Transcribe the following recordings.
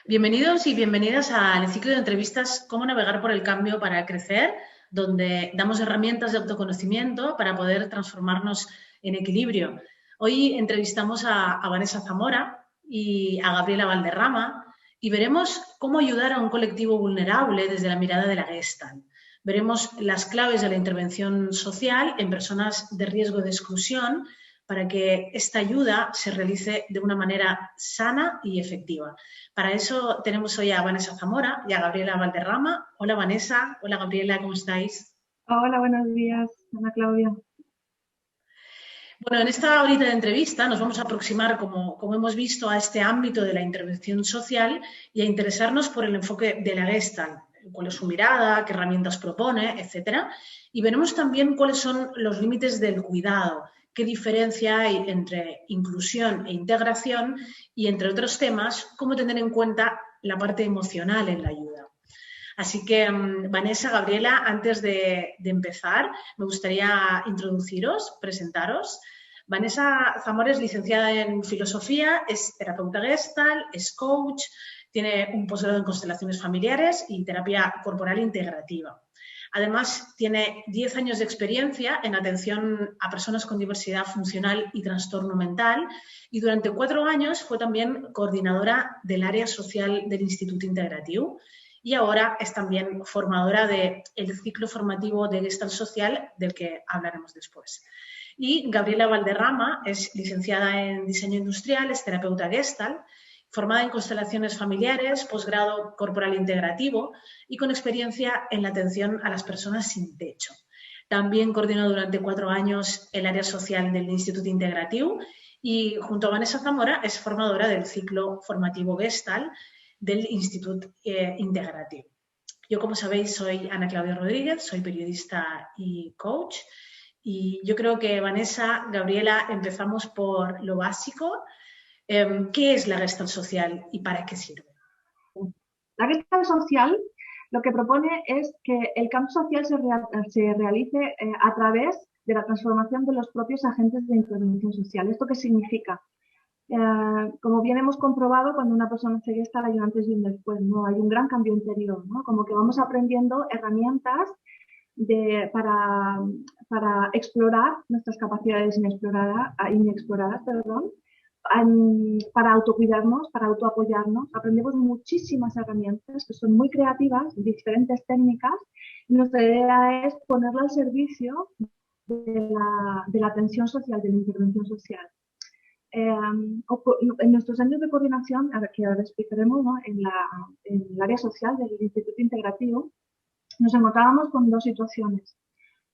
Bienvenidos y bienvenidas al ciclo de entrevistas Cómo navegar por el cambio para crecer, donde damos herramientas de autoconocimiento para poder transformarnos en equilibrio. Hoy entrevistamos a Vanessa Zamora y a Gabriela Valderrama y veremos cómo ayudar a un colectivo vulnerable desde la mirada de la Gestalt. Veremos las claves de la intervención social en personas de riesgo de exclusión para que esta ayuda se realice de una manera sana y efectiva. Para eso tenemos hoy a Vanessa Zamora y a Gabriela Valderrama. Hola Vanessa, hola Gabriela, ¿cómo estáis? Hola, buenos días, Ana Claudia. Bueno, en esta horita de entrevista nos vamos a aproximar, como hemos visto, a este ámbito de la intervención social y a interesarnos por el enfoque de la Gestalt, cuál es su mirada, qué herramientas propone, etcétera. Y veremos también cuáles son los límites del cuidado, qué diferencia hay entre inclusión e integración y, entre otros temas, cómo tener en cuenta la parte emocional en la ayuda. Así que, Vanessa, Gabriela, antes de empezar, me gustaría introduciros, presentaros. Vanessa Zamora es licenciada en Filosofía, es terapeuta Gestalt, es coach, tiene un posgrado en constelaciones familiares y terapia corporal integrativa. Además, tiene 10 años de experiencia en atención a personas con diversidad funcional y trastorno mental y durante 4 años fue también coordinadora del área social del Instituto Integrativo y ahora es también formadora del ciclo formativo de Gestalt Social del que hablaremos después. Y Gabriela Valderrama es licenciada en Diseño Industrial, es terapeuta Gestalt, formada en constelaciones familiares, posgrado corporal integrativo y con experiencia en la atención a las personas sin techo. También coordinó durante 4 años el área social del Instituto Integrativo y junto a Vanessa Zamora es formadora del ciclo formativo Gestalt del Instituto Integrativo. Yo, como sabéis, soy Ana Claudia Rodríguez, soy periodista y coach. Y yo creo que, Vanessa, Gabriela, empezamos por lo básico. ¿Qué es la Gestalt social y para qué sirve? La Gestalt social lo que propone es que el cambio social se realice a través de la transformación de los propios agentes de intervención social. ¿Esto qué significa? Como bien hemos comprobado, cuando una persona se gesta, hay un antes y un después, ¿no? Hay un gran cambio interior, ¿no? Como que vamos aprendiendo herramientas para explorar nuestras capacidades inexploradas, perdón, para autocuidarnos, para autoapoyarnos. Aprendemos muchísimas herramientas que son muy creativas, diferentes técnicas, y nuestra idea es ponerla al servicio de la atención social, de la intervención social. En nuestros años de coordinación, que ahora explicaremos, ¿no? En el área social del Instituto Integrativo, nos encontrábamos con dos situaciones.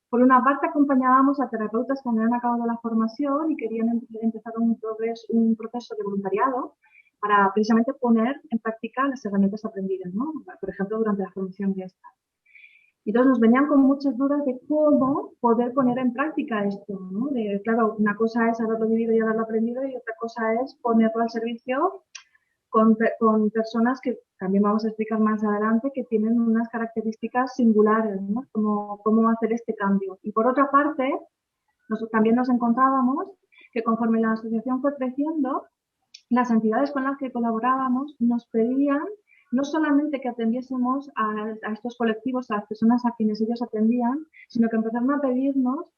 Por una parte, acompañábamos a terapeutas que habían acabado la formación y querían empezar un proceso de voluntariado para precisamente poner en práctica las herramientas aprendidas, ¿no? Por ejemplo, durante la formación de esta. Y entonces nos venían con muchas dudas de cómo poder poner en práctica esto, ¿no? Claro, una cosa es haberlo vivido y haberlo aprendido y otra cosa es ponerlo al servicio con personas que también vamos a explicar más adelante que tienen unas características singulares, ¿no? Cómo hacer este cambio. Y por otra parte, también nos encontrábamos que conforme la asociación fue creciendo, las entidades con las que colaborábamos nos pedían no solamente que atendiésemos a estos colectivos, a las personas a quienes ellos atendían, sino que empezaron a pedirnos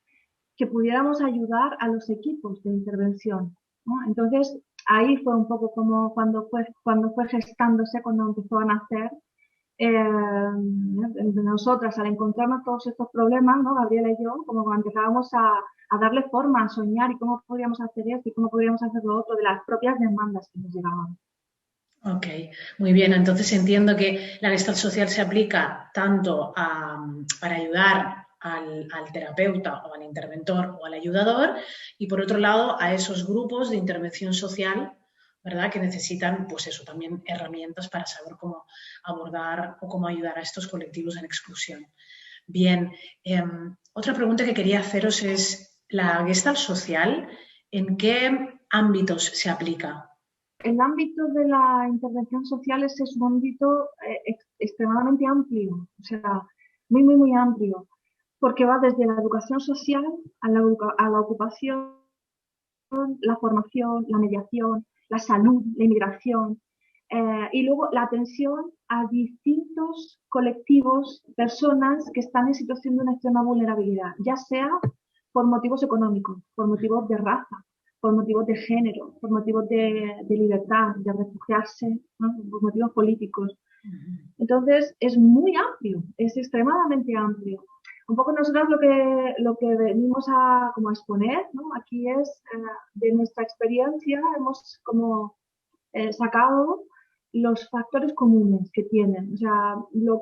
que pudiéramos ayudar a los equipos de intervención, ¿no? Entonces, ahí fue un poco como cuando fue gestándose, cuando empezó a nacer. Nosotras, al encontrarnos todos estos problemas, ¿no? Gabriela y yo, como empezábamos a darle forma, a soñar y cómo podríamos hacer esto y cómo podríamos hacer lo otro de las propias demandas que nos llegaban. Ok, muy bien. Entonces entiendo que la Gestalt social se aplica tanto para ayudar al terapeuta o al interventor o al ayudador y por otro lado a esos grupos de intervención social, ¿verdad? Que necesitan, pues eso, también herramientas para saber cómo abordar o cómo ayudar a estos colectivos en exclusión. Bien, otra pregunta que quería haceros es, ¿la Gestalt social en qué ámbitos se aplica? El ámbito de la intervención social es un ámbito extremadamente amplio, o sea, muy, muy, muy amplio, porque va desde la educación social a la ocupación, la formación, la mediación, la salud, la inmigración. y luego la atención a distintos colectivos, personas que están en situación de una extrema vulnerabilidad, ya sea por motivos económicos, por motivos de raza, por motivos de género, por motivos de libertad, de refugiarse, ¿no? Por motivos políticos. Entonces, es muy amplio, es extremadamente amplio. Un poco nosotros lo que venimos a, como a exponer, ¿no? Aquí es, de nuestra experiencia, hemos como sacado los factores comunes que tienen. O sea, lo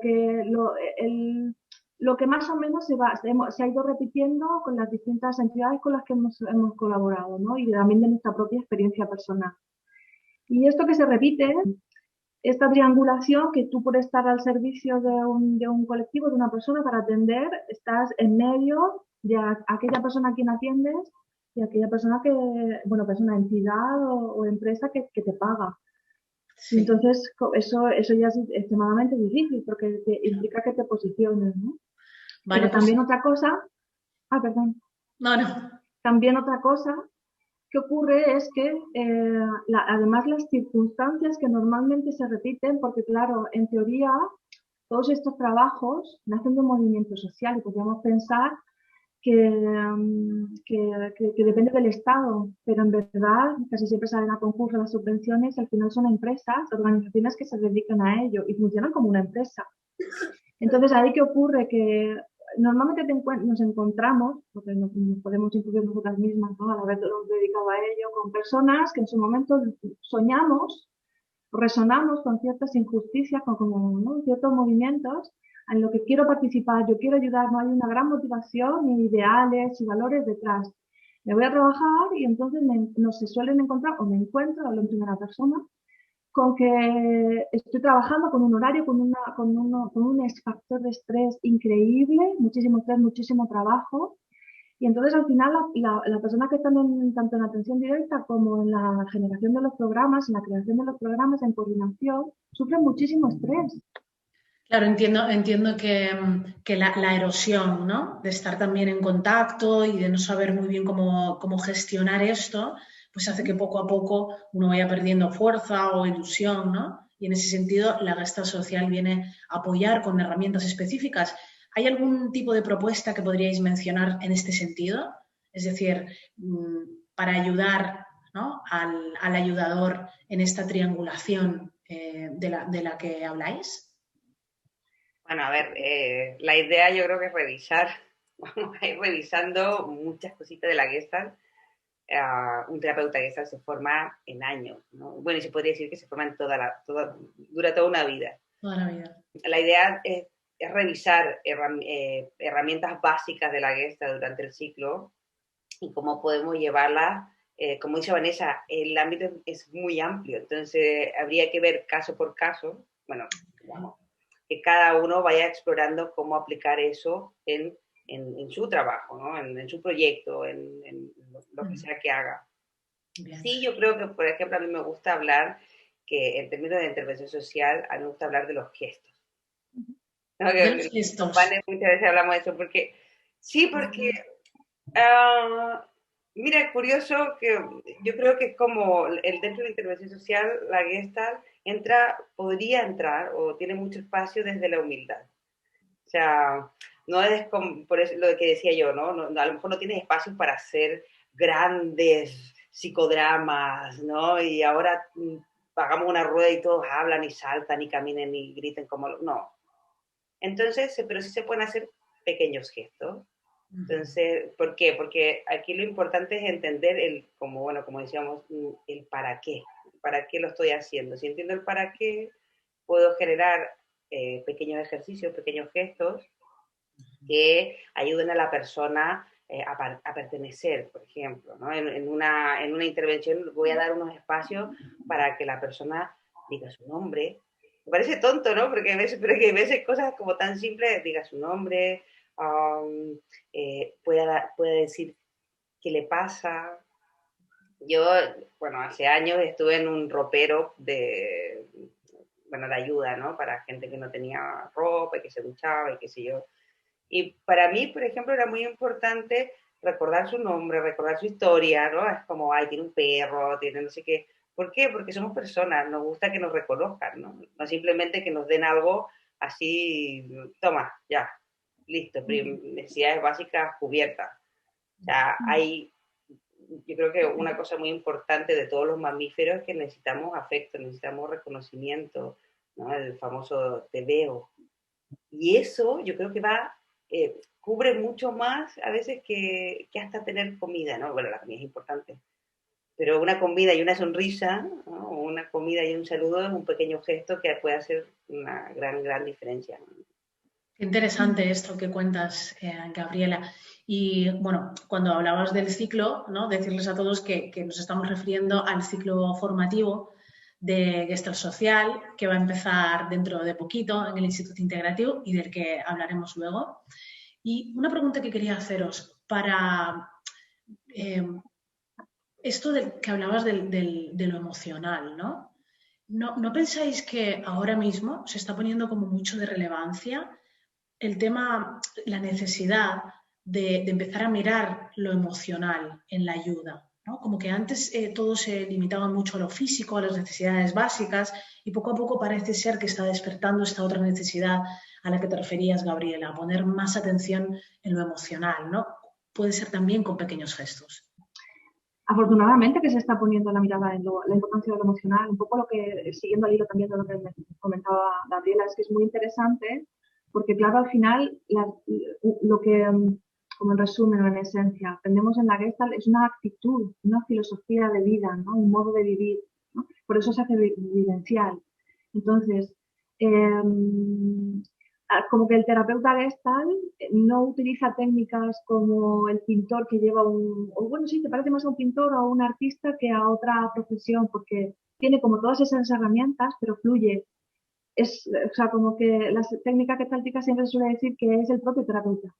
que más o menos se ha ido repitiendo con las distintas entidades con las que hemos colaborado, ¿no? Y también de nuestra propia experiencia personal. Y esto que se repite, esta triangulación que tú por estar al servicio de un colectivo, de una persona para atender, estás en medio de aquella persona a quien atiendes y aquella persona que, bueno, persona, entidad o empresa que te paga. Sí. Entonces, eso ya es extremadamente difícil porque te implica que te posiciones, ¿no? Vale, Pero pues también otra cosa, perdón, no, no. también otra cosa que ocurre es que además las circunstancias que normalmente se repiten, porque claro, en teoría todos estos trabajos nacen de un movimiento social y podríamos pensar que depende del Estado, pero en verdad casi siempre salen a concurso las subvenciones, al final son empresas, organizaciones que se dedican a ello y funcionan como una empresa. Entonces, ahí qué ocurre que normalmente nos encontramos, porque nos podemos incluir nosotras mismas, ¿no? Al habernos dedicado a ello, con personas que en su momento soñamos, resonamos con ciertas injusticias, con ¿no? ciertos movimientos en lo que quiero participar, yo quiero ayudar, no hay una gran motivación, ni ideales y valores detrás. Me voy a trabajar y entonces no se suelen encontrar, o me encuentro, hablo en primera persona, con que estoy trabajando con un horario, con un factor de estrés increíble, muchísimo estrés, muchísimo trabajo. Y entonces al final la persona que está tanto en atención directa como en la generación de los programas, en la creación de los programas, en coordinación, sufre muchísimo estrés. Claro, entiendo que la erosión, ¿no? De estar también en contacto y de no saber muy bien cómo gestionar esto, pues hace que poco a poco uno vaya perdiendo fuerza o ilusión, ¿no? Y en ese sentido, la Gestalt social viene a apoyar con herramientas específicas. ¿Hay algún tipo de propuesta que podríais mencionar en este sentido? Es decir, para ayudar, ¿no? al ayudador en esta triangulación de la que habláis. Bueno, a ver, la idea yo creo que es revisar, vamos a ir revisando muchas cositas de la Gestalt. Un terapeuta Gestalt se forma en años, ¿no? Bueno, y se podría decir que se forma en dura toda una vida. Toda la vida. La idea es revisar herramientas básicas de la Gestalt durante el ciclo y cómo podemos llevarlas. Como dice Vanessa, el ámbito es muy amplio, entonces habría que ver caso por caso, bueno, digamos, que cada uno vaya explorando cómo aplicar eso en su trabajo, ¿no? En su proyecto, en lo que sea que haga. Bien. Sí, yo creo que, por ejemplo, a mí me gusta hablar que en términos de intervención social, a mí me gusta hablar de los gestos. ¿No? De los gestos. Vale, muchas veces hablamos de eso, porque sí, porque mira, curioso que yo creo que es como dentro de la intervención social, la Gestalt podría entrar o tiene mucho espacio desde la humildad. O sea, no es por eso lo que decía yo, ¿no? A lo mejor no tienes espacio para hacer grandes psicodramas, ¿no? Y ahora hagamos una rueda y todos hablan y saltan y caminen y griten como... No. Entonces, pero sí se pueden hacer pequeños gestos. Entonces, ¿por qué? Porque aquí lo importante es entender como decíamos, el para qué lo estoy haciendo. Si entiendo el para qué, puedo generar pequeños ejercicios, pequeños gestos que ayuden a la persona a pertenecer, por ejemplo, ¿no? En una intervención voy a dar unos espacios para que la persona diga su nombre. Me parece tonto, ¿no? Porque pero que a veces cosas como tan simples, diga su nombre, pueda decir qué le pasa. Yo, bueno, hace años estuve en un ropero de ayuda, ¿no? Para gente que no tenía ropa y que se duchaba y qué sé yo. Y para mí, por ejemplo, era muy importante recordar su nombre, recordar su historia, ¿no? Es como, ay, tiene un perro, tiene no sé qué. ¿Por qué? Porque somos personas, nos gusta que nos reconozcan, ¿no? No simplemente que nos den algo así, toma, ya, listo, necesidades básicas cubiertas. O sea, yo creo que una cosa muy importante de todos los mamíferos es que necesitamos afecto, necesitamos reconocimiento, ¿no? El famoso te veo. Y eso yo creo que cubre mucho más a veces que hasta tener comida, ¿no? Bueno, la comida es importante, pero una comida y una sonrisa, ¿no? Una comida y un saludo es un pequeño gesto que puede hacer una gran, gran diferencia, ¿no? Qué interesante esto que cuentas, Gabriela. Y bueno, cuando hablabas del ciclo, ¿no? Decirles a todos que nos estamos refiriendo al ciclo formativo de Gestalt Social, que va a empezar dentro de poquito en el Instituto Integrativo y del que hablaremos luego. Y una pregunta que quería haceros para esto que hablabas de lo emocional, ¿no? ¿No pensáis que ahora mismo se está poniendo como mucho de relevancia el tema, la necesidad de empezar a mirar lo emocional en la ayuda, ¿no? Como que antes todo se limitaba mucho a lo físico, a las necesidades básicas y poco a poco parece ser que está despertando esta otra necesidad a la que te referías, Gabriela, a poner más atención en lo emocional, ¿no? Puede ser también con pequeños gestos. Afortunadamente que se está poniendo la mirada en la importancia de lo emocional, un poco lo que, siguiendo al hilo también de lo que me comentaba Gabriela, es que es muy interesante porque, claro, al final, lo que, como en resumen o en esencia, aprendemos en la Gestalt es una actitud, una filosofía de vida, ¿no? Un modo de vivir, ¿no? Por eso se hace vivencial. Entonces, como que el terapeuta Gestalt no utiliza técnicas como el pintor que lleva o bueno, sí, te parece más a un pintor o a un artista que a otra profesión, porque tiene como todas esas herramientas, pero fluye. O sea, como que la técnica gestáltica siempre suele decir que es el propio terapeuta,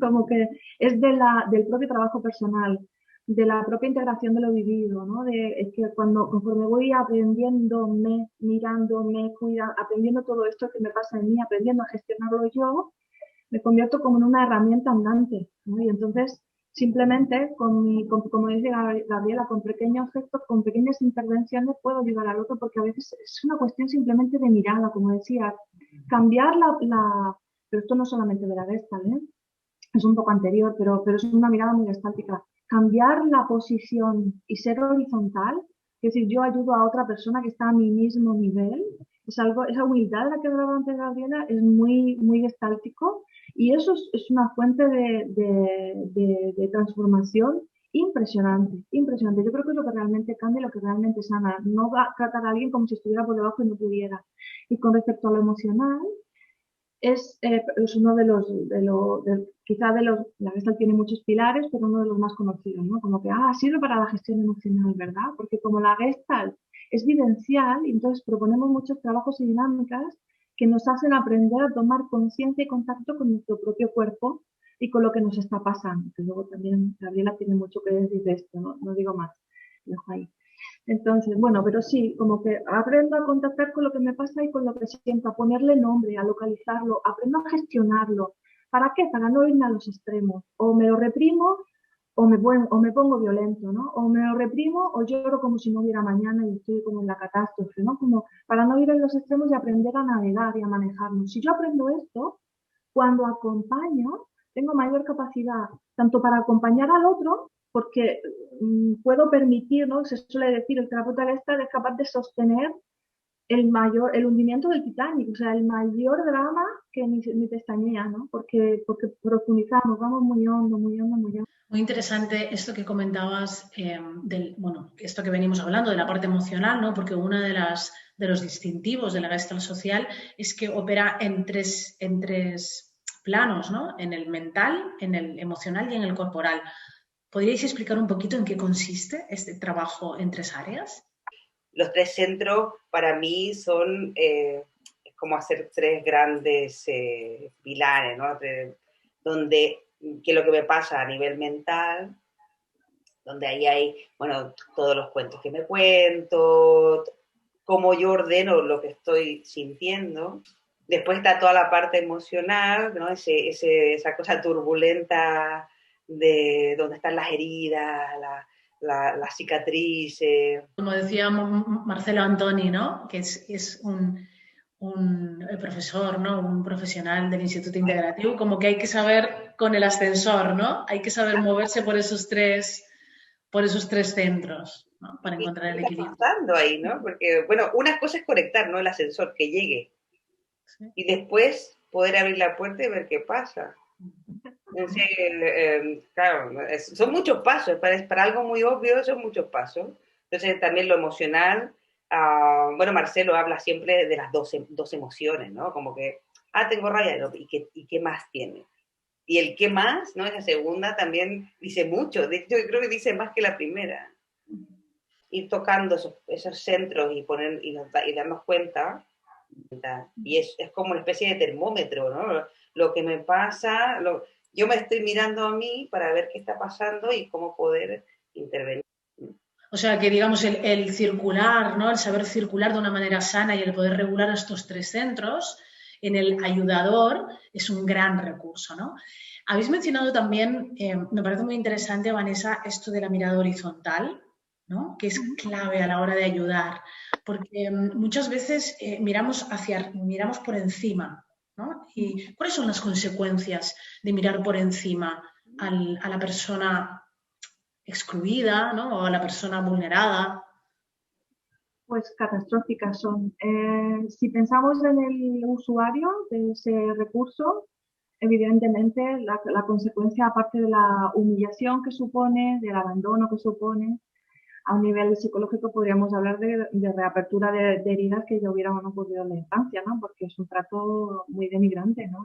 como que es del propio trabajo personal, de la propia integración de lo vivido, ¿no? Es que conforme voy aprendiéndome, mirándome, aprendiendo todo esto que me pasa en mí, aprendiendo a gestionarlo yo, me convierto como en una herramienta andante, ¿no? Y entonces, simplemente, como dice Gabriela, con pequeños gestos, con pequeñas intervenciones, puedo ayudar al otro, porque a veces es una cuestión simplemente de mirada, como decía, cambiar pero esto no solamente de la Gestalt, ¿eh? Es un poco anterior, pero es una mirada muy gestáltica. Cambiar la posición y ser horizontal, es decir, yo ayudo a otra persona que está a mi mismo nivel, esa humildad de la que hablaba antes Gabriela es muy, muy gestáltico y eso es una fuente de transformación impresionante, impresionante. Yo creo que es lo que realmente cambia, lo que realmente sana. No va a tratar a alguien como si estuviera por debajo y no pudiera. Y con respecto a lo emocional, es uno la Gestalt tiene muchos pilares, pero uno de los más conocidos, ¿no? Como que, sirve para la gestión emocional, ¿verdad? Porque como la Gestalt es vivencial, entonces proponemos muchos trabajos y dinámicas que nos hacen aprender a tomar conciencia y contacto con nuestro propio cuerpo y con lo que nos está pasando. Que luego también Gabriela tiene mucho que decir de esto, ¿no? No digo más, lo dejo ahí. Entonces, bueno, pero sí, como que aprendo a contactar con lo que me pasa y con lo que siento, a ponerle nombre, a localizarlo, aprendo a gestionarlo. ¿Para qué? Para no irme a los extremos. O me lo reprimo o me pongo violento, ¿no? O me lo reprimo o lloro como si no hubiera mañana y estoy como en la catástrofe, ¿no? Como para no ir en los extremos y aprender a navegar y a manejarnos. Si yo aprendo esto, cuando acompaño, tengo mayor capacidad tanto para acompañar al otro, porque puedo permitir, ¿no? Se suele decir, el terapeuta Gestalt es capaz de sostener el hundimiento del Titanic, o sea, el mayor drama que ni pestañea, ¿no? Porque profundizamos, vamos muy hondo, muy hondo, muy hondo. Muy interesante esto que comentabas, esto que venimos hablando de la parte emocional, ¿no? Porque uno de los distintivos de la Gestalt social es que opera en tres planos, ¿no? En el mental, en el emocional y en el corporal. ¿Podríais explicar un poquito en qué consiste este trabajo en tres áreas? Los tres centros para mí son como hacer tres grandes pilares, ¿no? Donde, que lo que me pasa a nivel mental, donde ahí hay, bueno, todos los cuentos que me cuento, cómo yo ordeno lo que estoy sintiendo. Después está toda la parte emocional, ¿no? Esa cosa turbulenta de donde están las heridas, la cicatriz. Como decía Marcelo Antoni, ¿no? Que es un profesor, ¿no? Un profesional del Instituto Integrativo, como que hay que saber con el ascensor, ¿no? Hay que saber moverse por esos tres centros, ¿no? Para ¿Y encontrar qué el está equilibrio. pasando ahí, no? Porque, bueno, una cosa es conectar, ¿no? El ascensor que llegue. Sí. Y después poder abrir la puerta y ver qué pasa. Entonces, claro, son muchos pasos, para algo muy obvio son muchos pasos. Entonces también lo emocional, bueno, Marcelo habla siempre de las dos emociones, ¿no? Como que, tengo rabia, ¿no? ¿Y qué más tiene? Y el qué más, ¿no? Esa segunda también dice mucho, de hecho yo creo que dice más que la primera. Ir tocando esos centros y darnos cuenta. Y es como una especie de termómetro, ¿no? Lo que me pasa, yo me estoy mirando a mí para ver qué está pasando y cómo poder intervenir. O sea que, digamos, el circular, ¿no? El saber circular de una manera sana y el poder regular estos tres centros en el ayudador es un gran recurso, ¿no? Habéis mencionado también, me parece muy interesante, Vanessa, esto de la mirada horizontal, ¿no? Que es clave a la hora de ayudar, porque muchas veces miramos por encima, ¿no? ¿Y cuáles son las consecuencias de mirar por encima a la persona excluida, ¿no? O a la persona vulnerada? Pues catastróficas son. Si pensamos en el usuario de ese recurso, evidentemente la consecuencia, aparte de la humillación que supone, del abandono que supone, a un nivel psicológico podríamos hablar de reapertura de heridas que ya hubieran ocurrido en la infancia, ¿no? Porque es un trato muy denigrante, ¿no?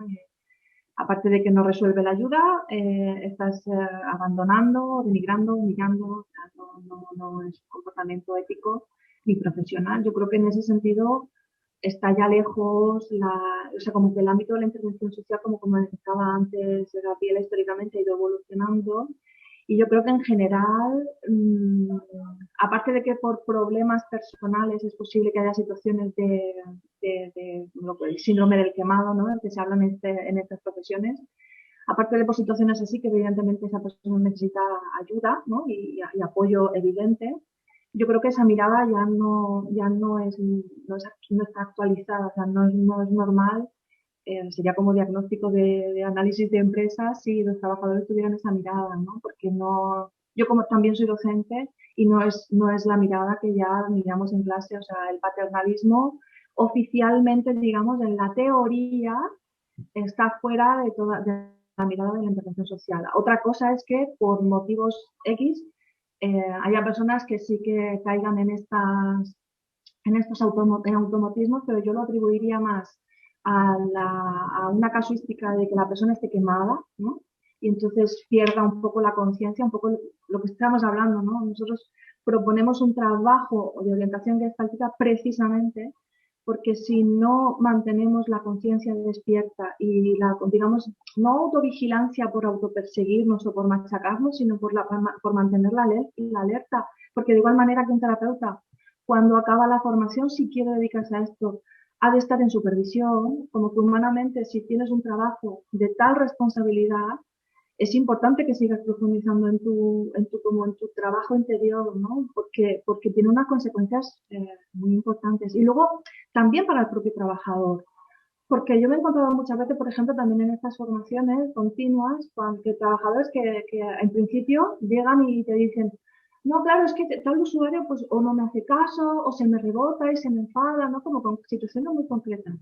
Aparte de que no resuelve la ayuda, estás abandonando, denigrando, humillando, o sea, no es un comportamiento ético ni profesional. Yo creo que en ese sentido está ya lejos, o sea, como que el ámbito de la intervención social, como comentaba antes, Gabriela, históricamente ha ido evolucionando. Y yo creo que en general, aparte de que por problemas personales es posible que haya situaciones de el síndrome del quemado, ¿no? El que se habla en estas profesiones, aparte de por situaciones así que evidentemente esa persona necesita ayuda, ¿no? y apoyo evidente, yo creo que esa mirada no está actualizada, o sea, no es normal. Sería como diagnóstico de análisis de empresas si los trabajadores tuvieran esa mirada, ¿no? Porque no, yo como también soy docente y no es la mirada que ya miramos en clase, o sea, el paternalismo oficialmente, digamos, en la teoría está fuera de toda de la mirada de la intervención social. Otra cosa es que por motivos X haya personas que sí que caigan en estos automatismos, pero yo lo atribuiría más a una casuística de que la persona esté quemada, ¿no? Y entonces pierda un poco la conciencia, un poco lo que estamos hablando, ¿no? Nosotros proponemos un trabajo de orientación gestáltica precisamente porque si no mantenemos la conciencia despierta y digamos, no autovigilancia por autoperseguirnos o por machacarnos, sino por mantener la alerta, porque de igual manera que un terapeuta, cuando acaba la formación, si quiere dedicarse a esto, ha de estar en supervisión, como que humanamente, si tienes un trabajo de tal responsabilidad, es importante que sigas profundizando como en tu trabajo interior, ¿no? Porque tiene unas consecuencias muy importantes. Y luego, también para el propio trabajador. Porque yo me he encontrado muchas veces, por ejemplo, también en estas formaciones continuas, con que trabajadores que en principio llegan y te dicen, no, claro, es que tal usuario pues o no me hace caso, o se me rebota y se me enfada, ¿no? Como con situaciones muy concretas.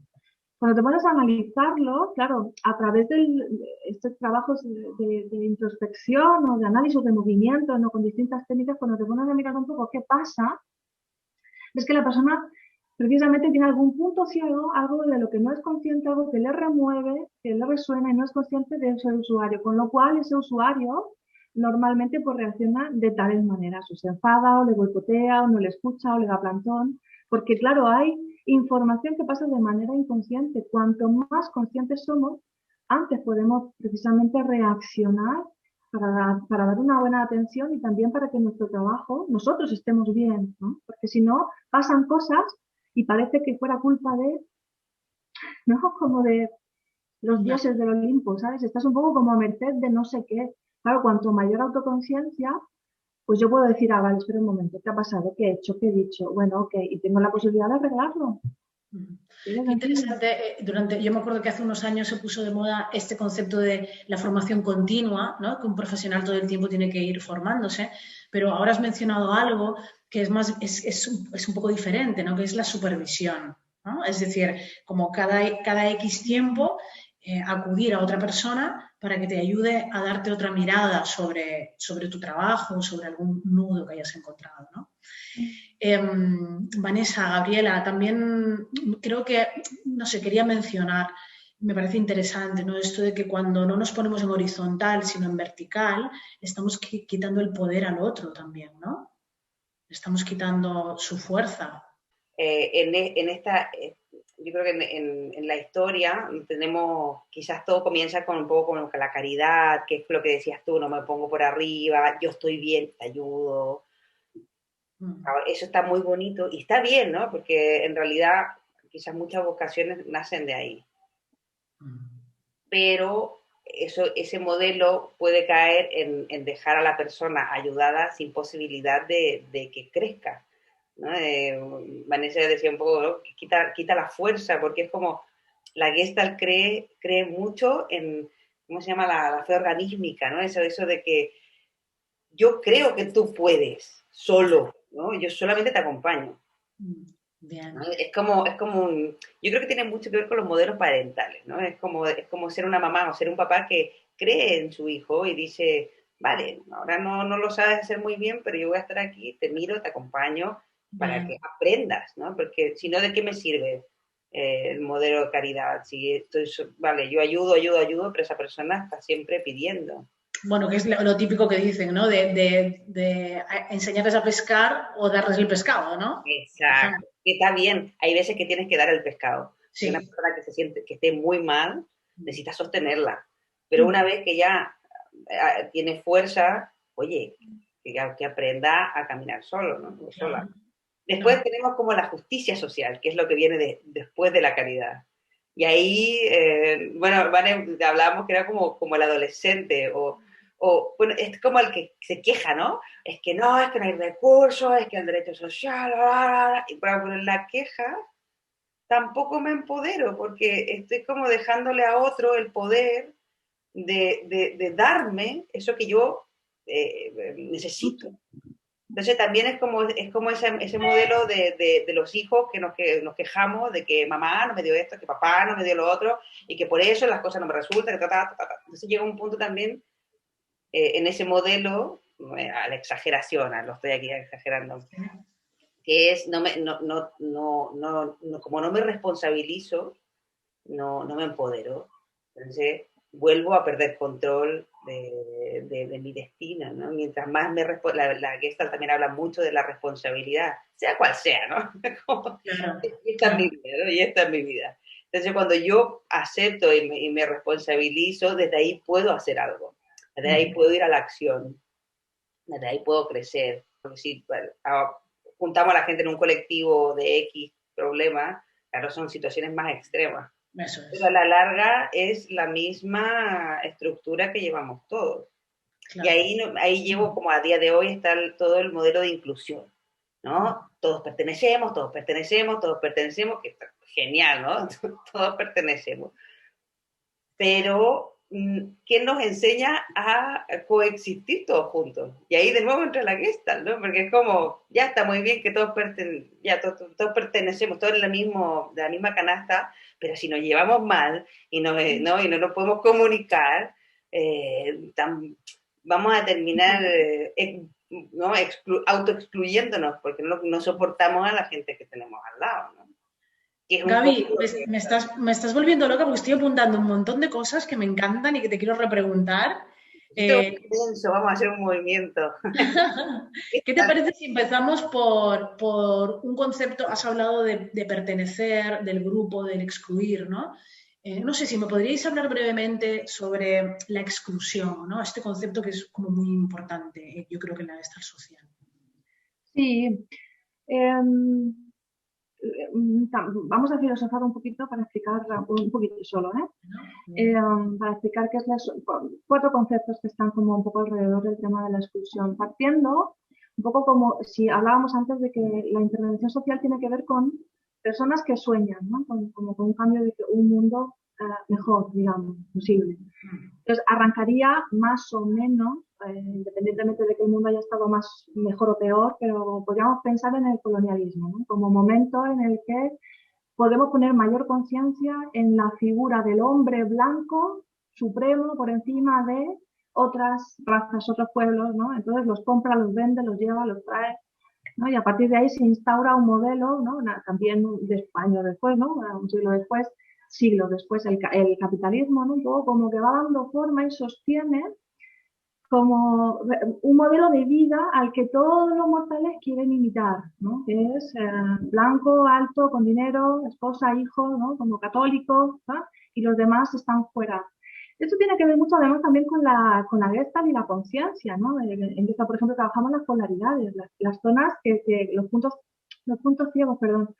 Cuando te pones a analizarlo, claro, a través de estos trabajos de introspección o de análisis de movimiento, ¿no? Con distintas técnicas, cuando te pones a mirar un poco qué pasa, ves que la persona precisamente tiene algún punto ciego, algo de lo que no es consciente, algo que le remueve, que le resuena y no es consciente de ese usuario, con lo cual ese usuario normalmente pues reacciona de tales maneras, o se enfada, o le boicotea, o no le escucha, o le da plantón, porque claro, hay información que pasa de manera inconsciente. Cuanto más conscientes somos, antes podemos precisamente reaccionar para dar una buena atención y también para que nuestro trabajo, nosotros estemos bien, ¿no? Porque si no, pasan cosas y parece que fuera culpa ¿no? Como de los dioses del Olimpo, ¿sabes? Estás un poco como a merced de no sé qué. Claro, cuanto mayor autoconciencia, pues yo puedo decir, vale, espera un momento, ¿qué ha pasado? ¿Qué he hecho? ¿Qué he dicho? Bueno, ok, y tengo la posibilidad de arreglarlo. Qué interesante. Yo me acuerdo que hace unos años se puso de moda este concepto de la formación continua, ¿no? Que un profesional todo el tiempo tiene que ir formándose, pero ahora has mencionado algo que es un poco diferente, ¿no? Que es la supervisión, ¿no? Es decir, como cada X tiempo acudir a otra persona para que te ayude a darte otra mirada sobre tu trabajo, sobre algún nudo que hayas encontrado, ¿no? Vanessa, Gabriela, también creo que, no sé, quería mencionar, me parece interesante, ¿no? Esto de que cuando no nos ponemos en horizontal, sino en vertical, estamos quitando el poder al otro también, ¿no? Estamos quitando su fuerza. Yo creo que en la historia tenemos, quizás todo comienza con un poco con la caridad, que es lo que decías tú, no me pongo por arriba, yo estoy bien, te ayudo. Eso está muy bonito y está bien, ¿no? Porque en realidad quizás muchas vocaciones nacen de ahí. Pero ese modelo puede caer en dejar a la persona ayudada sin posibilidad de que crezca, ¿no? Vanessa decía un poco, ¿no? Quita la fuerza, porque es como la Gestalt cree mucho en, ¿cómo se llama? La fe organísmica, ¿no? Eso de que yo creo que tú puedes, solo, ¿no? Yo solamente te acompaño. Bien. ¿No? Es como yo creo que tiene mucho que ver con los modelos parentales, ¿no? Es como ser una mamá o ser un papá que cree en su hijo y dice, vale, ahora no lo sabes hacer muy bien, pero yo voy a estar aquí, te miro, te acompaño para que aprendas, ¿no? Porque si no, ¿de qué me sirve el modelo de caridad? Si vale, yo ayudo, pero esa persona está siempre pidiendo. Bueno, que es lo típico que dicen, ¿no? De enseñarles a pescar o darles el pescado, ¿no? Exacto. Que está bien. Hay veces que tienes que dar el pescado. Sí. Si una persona que se siente, que esté muy mal, necesitas sostenerla. Pero una vez que ya tiene fuerza, oye, que aprenda a caminar solo, ¿no? Sola. Después tenemos como la justicia social, que es lo que viene después de la caridad. Y ahí, bueno, hablábamos que era como el adolescente bueno, es como el que se queja, ¿no? Es que no hay recursos, es que el derecho social, bla, bla, bla. Y para poner la queja, tampoco me empodero, porque estoy como dejándole a otro el poder de darme eso que yo necesito. Entonces también es como ese modelo de los hijos que nos quejamos de que mamá no me dio esto, que papá no me dio lo otro, y que por eso las cosas no me resultan, Entonces llega un punto también en ese modelo, a la exageración, lo estoy aquí exagerando, que es, como no me responsabilizo, no me empodero. Entonces vuelvo a perder control de mi destino, ¿no? Mientras más la Gestalt también habla mucho de la responsabilidad, sea cual sea, ¿no? Claro, y esta es mi vida, ¿no? Y esta es mi vida. Entonces cuando yo acepto y me responsabilizo, desde ahí puedo hacer algo. Desde ahí puedo ir a la acción, desde ahí puedo crecer. Porque si juntamos a la gente en un colectivo de X problemas, claro, son situaciones más extremas. Eso es. Pero a la larga es la misma estructura que llevamos todos. Claro. Y ahí llevo como a día de hoy está todo el modelo de inclusión, ¿no? Todos pertenecemos, que está genial, ¿no? Todos pertenecemos. Pero ¿quién nos enseña a coexistir todos juntos? Y ahí de nuevo entra la Gestalt, ¿no? Porque es como, ya está muy bien que todos pertenecemos, todos en la misma canasta, pero si nos llevamos mal y no nos podemos comunicar, vamos a terminar autoexcluyéndonos porque no soportamos a la gente que tenemos al lado, ¿no? Gaby, me estás volviendo loca porque estoy apuntando un montón de cosas que me encantan y que te quiero repreguntar. Vamos a hacer un movimiento. ¿Qué te parece si empezamos por un concepto? Has hablado de pertenecer, del grupo, del excluir, ¿no? No sé si me podríais hablar brevemente sobre la exclusión, ¿no? Este concepto que es como muy importante, yo creo que en la Gestalt social. Sí. vamos a filosofar un poquito para explicar un poquito solo, para explicar qué es 4 conceptos que están como un poco alrededor del tema de la exclusión, partiendo un poco como si hablábamos antes de que la intervención social tiene que ver con personas que sueñan, ¿no? Como con un cambio de un mundo mejor, digamos, posible. Entonces, arrancaría más o menos, independientemente de que el mundo haya estado más mejor o peor, pero podríamos pensar en el colonialismo, ¿no? Como momento en el que podemos poner mayor conciencia en la figura del hombre blanco supremo por encima de otras razas, otros pueblos, ¿no? Entonces los compra, los vende, los lleva, los trae, ¿no? Y a partir de ahí se instaura un modelo, ¿no? También de años después, ¿no? Un siglos después, el capitalismo, ¿no? Un poco como que va dando forma y sostiene como un modelo de vida al que todos los mortales quieren imitar, ¿no? Que es blanco, alto, con dinero, esposa, hijo, ¿no? Como católico, ¿no? Y los demás están fuera. Esto tiene que ver mucho además también con la Gestalt y la conciencia, ¿no? En Gestalt, por ejemplo, trabajamos las polaridades, las zonas los puntos ciegos, perdón,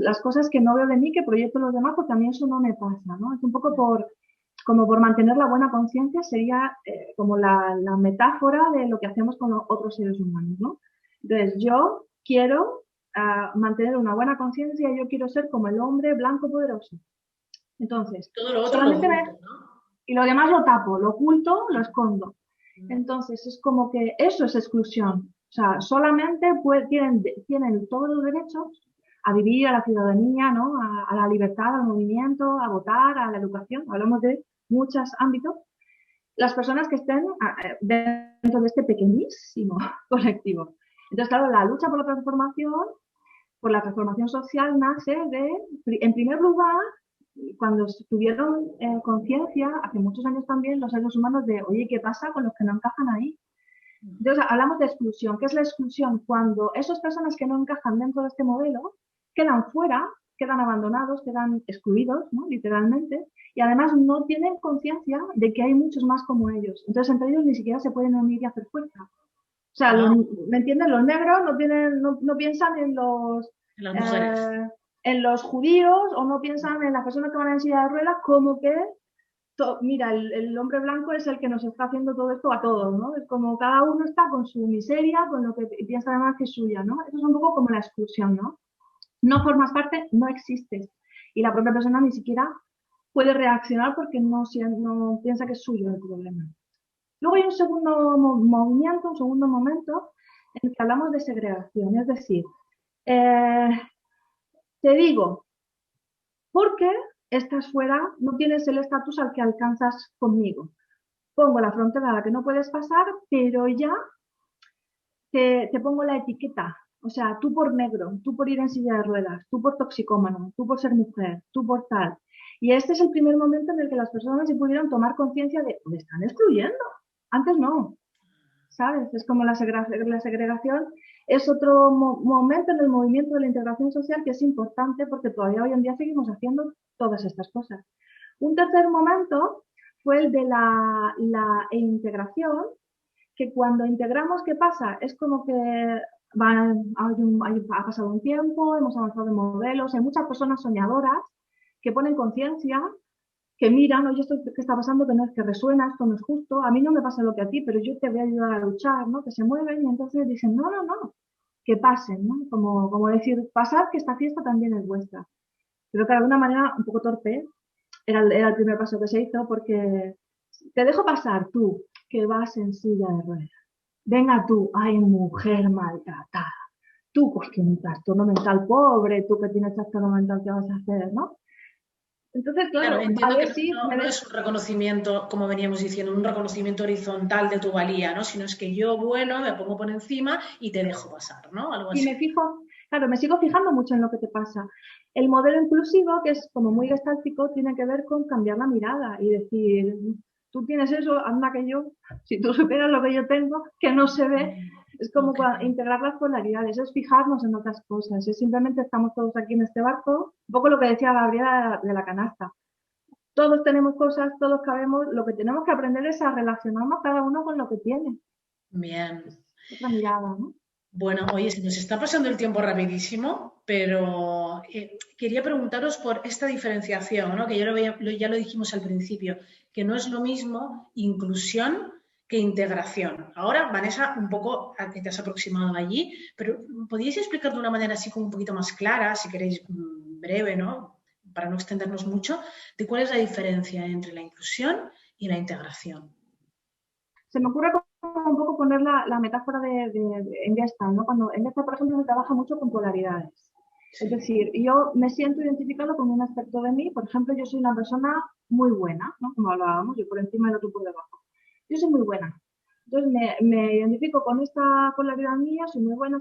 las cosas que no veo de mí, que proyecto los demás, porque a mí eso no me pasa, ¿no? Es un poco como por mantener la buena conciencia, sería como la metáfora de lo que hacemos con los otros seres humanos, ¿no? Entonces, yo quiero mantener una buena conciencia, yo quiero ser como el hombre blanco poderoso. Entonces, todo lo otro lo oculto, ¿no? Y lo demás lo tapo, lo oculto, lo escondo. Entonces, es como que eso es exclusión. O sea, solamente tienen todos los derechos a vivir, a la ciudadanía, ¿no? A la libertad, al movimiento, a votar, a la educación. Hablamos de muchos ámbitos. Las personas que estén dentro de este pequeñísimo colectivo. Entonces, claro, la lucha por la transformación social nace en primer lugar, cuando tuvieron conciencia, hace muchos años también, los seres humanos de, oye, ¿qué pasa con los que no encajan ahí? Entonces, hablamos de exclusión. ¿Qué es la exclusión? Cuando esas personas que no encajan dentro de este modelo quedan fuera, quedan abandonados, quedan excluidos, ¿no? Literalmente, y además no tienen conciencia de que hay muchos más como ellos. Entonces, entre ellos ni siquiera se pueden unir y hacer fuerza. O sea, ¿me entienden? Los negros no piensan en las mujeres. En los judíos o no piensan en las personas que van en silla de ruedas como que, mira, el hombre blanco es el que nos está haciendo todo esto a todos, ¿no? Es como cada uno está con su miseria, con lo que piensa además que es suya, ¿no? Eso es un poco como la exclusión, ¿no? No formas parte, no existes. Y la propia persona ni siquiera puede reaccionar porque no piensa que es suyo el problema. Luego hay un segundo movimiento, un segundo momento en el que hablamos de segregación, es decir, te digo, ¿por qué estás fuera? No tienes el estatus al que alcanzas conmigo. Pongo la frontera a la que no puedes pasar, pero ya te pongo la etiqueta. O sea, tú por negro, tú por ir en silla de ruedas, tú por toxicómano, tú por ser mujer, tú por tal. Y este es el primer momento en el que las personas se pudieron tomar conciencia de, me están excluyendo. Antes no, ¿sabes? Es como la segregación. Es otro momento en el movimiento de la integración social que es importante porque todavía hoy en día seguimos haciendo todas estas cosas. Un tercer momento fue el de la integración, que cuando integramos, ¿qué pasa? Es como que ha pasado un tiempo, hemos avanzado en modelos, hay muchas personas soñadoras que ponen conciencia, que miran, oye, esto que está pasando, que resuena, esto no es justo, a mí no me pasa lo que a ti, pero yo te voy a ayudar a luchar, ¿no? Que se mueven y entonces dicen, no, que pasen, ¿no? Como decir, pasad que esta fiesta también es vuestra. Creo que de alguna manera, un poco torpe, era el primer paso que se hizo, porque te dejo pasar tú, que vas en silla de ruedas. Venga tú, ay, mujer maltratada. Tú, pues que un trastorno mental pobre, tú que tienes trastorno mental, ¿qué vas a hacer, no? Entonces, claro, entiendo a ver que si no es un reconocimiento, como veníamos diciendo, un reconocimiento horizontal de tu valía, ¿no? Sino es que yo, bueno, me pongo por encima y te dejo pasar, ¿no? Algo así. Y me sigo fijando mucho en lo que te pasa. El modelo inclusivo, que es como muy gestáltico, tiene que ver con cambiar la mirada y decir, tú tienes eso, anda que yo, si tú superas lo que yo tengo, que no se ve, es como integrar las polaridades, es fijarnos en otras cosas, es simplemente estamos todos aquí en este barco, un poco lo que decía Gabriela de la canasta. Todos tenemos cosas, todos cabemos, lo que tenemos que aprender es a relacionarnos cada uno con lo que tiene. Bien. Otra mirada, ¿no? Bueno, oye, se nos está pasando el tiempo rapidísimo, pero quería preguntaros por esta diferenciación, ¿no? Que ya lo dijimos al principio, que no es lo mismo inclusión que integración. Ahora, Vanessa, un poco a que te has aproximado allí, pero ¿podríais explicar de una manera así como un poquito más clara, si queréis breve, ¿no? Para no extendernos mucho, de cuál es la diferencia entre la inclusión y la integración. Se me ocurre como un poco poner la metáfora en Gestalt, ¿no? Cuando en Gestalt, por ejemplo, se trabaja mucho con polaridades. Es Sí. decir, yo me siento identificado con un aspecto de mí, por ejemplo, yo soy una persona muy buena, ¿no? Como hablábamos, yo por encima y el otro por debajo. Yo soy muy buena. Entonces me identifico con esta polaridad mía, soy muy buena,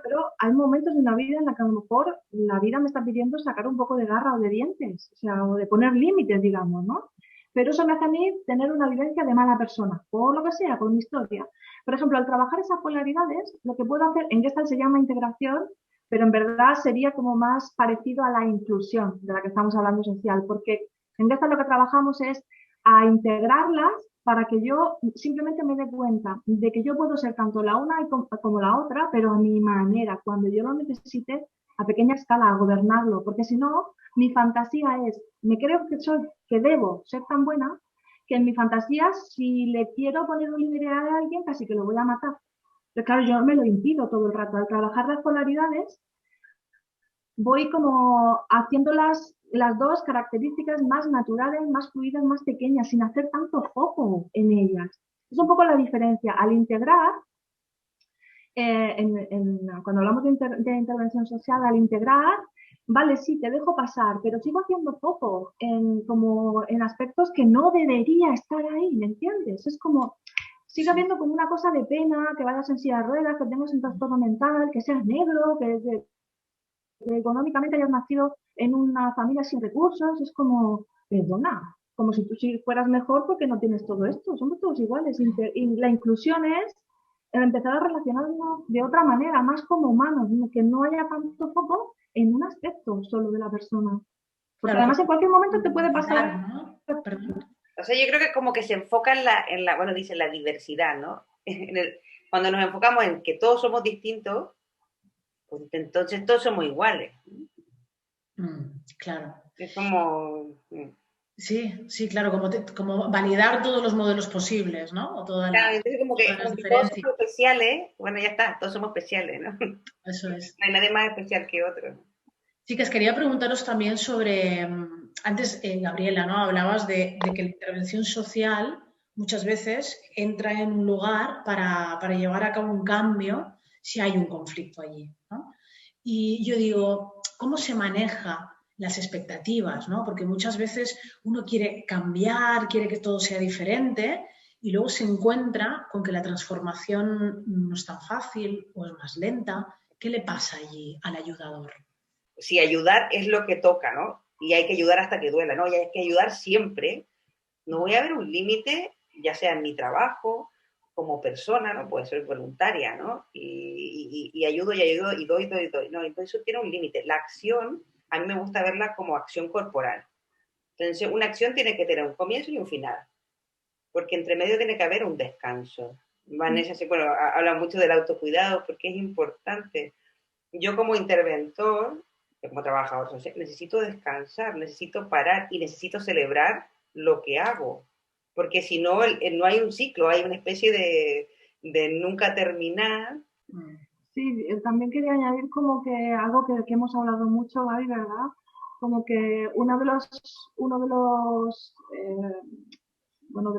pero hay momentos en la vida en la que a lo mejor la vida me está pidiendo sacar un poco de garra o de dientes, o sea, o de poner límites, digamos, ¿no? Pero eso me hace a mí tener una vivencia de mala persona, por lo que sea, por mi historia. Por ejemplo, al trabajar esas polaridades, lo que puedo hacer, en Gestalt se llama integración, pero en verdad sería como más parecido a la inclusión de la que estamos hablando social, porque en Gestalt lo que trabajamos es a integrarlas para que yo simplemente me dé cuenta de que yo puedo ser tanto la una como la otra, pero a mi manera, cuando yo lo necesite, a pequeña escala, a gobernarlo, porque si no, mi fantasía es, me creo que soy, que debo ser tan buena, que en mi fantasía, si le quiero poner un límite a alguien, casi que lo voy a matar. Pero claro, yo me lo impido todo el rato. Al trabajar las polaridades, voy como haciendo las dos características más naturales, más fluidas, más pequeñas, sin hacer tanto foco en ellas. Es un poco la diferencia. Al integrar, cuando hablamos de intervención social, al integrar, vale, sí, te dejo pasar, pero sigo haciendo foco como en aspectos que no debería estar ahí, ¿me entiendes? Es como, sigue Sí. habiendo como una cosa de pena, que vayas en silla de ruedas, que tengas un trastorno mental, que seas negro, que económicamente hayas nacido en una familia sin recursos, es como, perdona, como si tú fueras mejor porque no tienes todo esto, somos todos iguales. Y la inclusión es empezar a relacionarnos de otra manera, más como humanos, que no haya tanto foco en un aspecto solo de la persona. Porque Claro, además en como cualquier momento te puede unidad, pasar. ¿no? Perdón. O sea, yo creo que como que se enfoca en la bueno, dice la diversidad, ¿no? Cuando nos enfocamos en que todos somos distintos, pues entonces todos somos iguales. Claro. Es como, Sí, sí, claro, como validar todos los modelos posibles, ¿no? O claro, entonces todas las como que todos diferencias. somos especiales, bueno, ya está, todos somos especiales, ¿no? Eso es. No hay nadie más especial que otro. Chicas, quería preguntaros también sobre, antes, Gabriela, ¿no? Hablabas de que la intervención social muchas veces entra en un lugar para llevar a cabo un cambio si hay un conflicto allí, ¿no? Y yo digo, ¿cómo se maneja las expectativas, ¿no? Porque muchas veces uno quiere cambiar, quiere que todo sea diferente y luego se encuentra con que la transformación no es tan fácil o es más lenta. ¿Qué le pasa allí al ayudador? Si ayudar es lo que toca, ¿no? Y hay que ayudar hasta que duela, ¿no? Y hay que ayudar siempre. No voy a ver un límite, ya sea en mi trabajo, como persona, ¿no? Puede ser voluntaria, ¿no? Y ayudo y ayudo y doy. No, entonces eso tiene un límite. La acción, a mí me gusta verla como acción corporal. Entonces, una acción tiene que tener un comienzo y un final, porque entre medio tiene que haber un descanso. Vanessa, bueno, habla mucho del autocuidado porque es importante. Yo como interventor, como trabajador social, necesito descansar, necesito parar y necesito celebrar lo que hago. Porque si no, no hay un ciclo, hay una especie de nunca terminar. Mm. Sí, también quería añadir como que algo que hemos hablado mucho, Gaby, ¿verdad? Como que uno de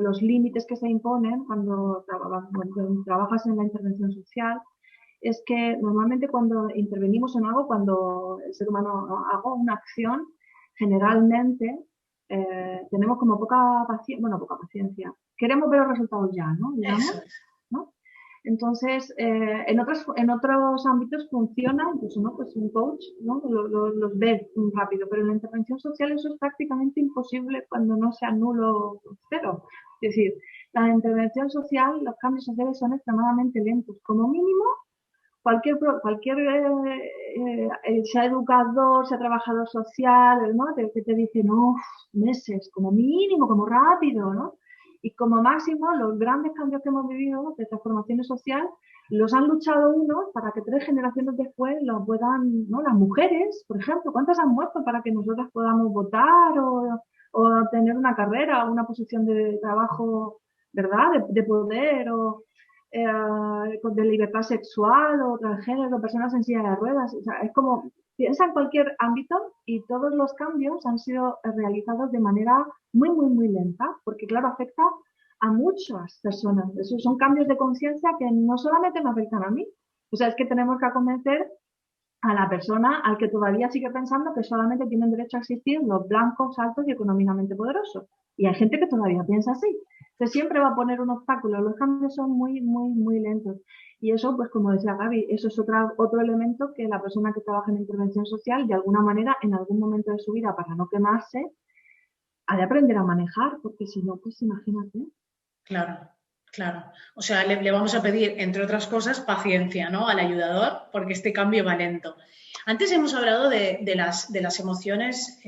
los límites que se imponen cuando trabajas en la intervención social es que normalmente cuando intervenimos en algo, cuando el ser humano, ¿no?, haga una acción, generalmente tenemos como poca paciencia. Queremos ver los resultados ya, ¿no? Eso Digamos, es. ¿no? Entonces, en otros ámbitos funciona, incluso, ¿no? Pues un coach, ¿no? Los ve rápido, pero en la intervención social eso es prácticamente imposible cuando no sea nulo cero. Es decir, la intervención social, los cambios sociales son extremadamente lentos. Como mínimo, sea educador, sea trabajador social, ¿no? Que te dicen, no, meses, como mínimo, como rápido, ¿no? Y como máximo, los grandes cambios que hemos vivido de transformación social los han luchado unos para que 3 generaciones después lo puedan, ¿no? Las mujeres, por ejemplo, ¿cuántas han muerto para que nosotras podamos votar o tener una carrera o una posición de trabajo, ¿verdad? De poder o de libertad sexual o transgénero, personas en silla de ruedas. O sea, es como, piensa en cualquier ámbito y todos los cambios han sido realizados de manera muy, muy, muy lenta, porque claro, afecta a muchas personas. Esos son cambios de conciencia que no solamente me afectan a mí. O sea, es que tenemos que convencer a la persona al que todavía sigue pensando que solamente tienen derecho a existir los blancos, altos y económicamente poderosos. Y hay gente que todavía piensa así. Entonces siempre va a poner un obstáculo. Los cambios son muy, muy, muy lentos. Y eso, pues como decía Gaby, eso es otro elemento que la persona que trabaja en intervención social, de alguna manera, en algún momento de su vida, para no quemarse, ha de aprender a manejar, porque si no, pues imagínate. Claro, claro. O sea, le vamos a pedir, entre otras cosas, paciencia, ¿no? Al ayudador, porque este cambio va lento. Antes hemos hablado de las emociones,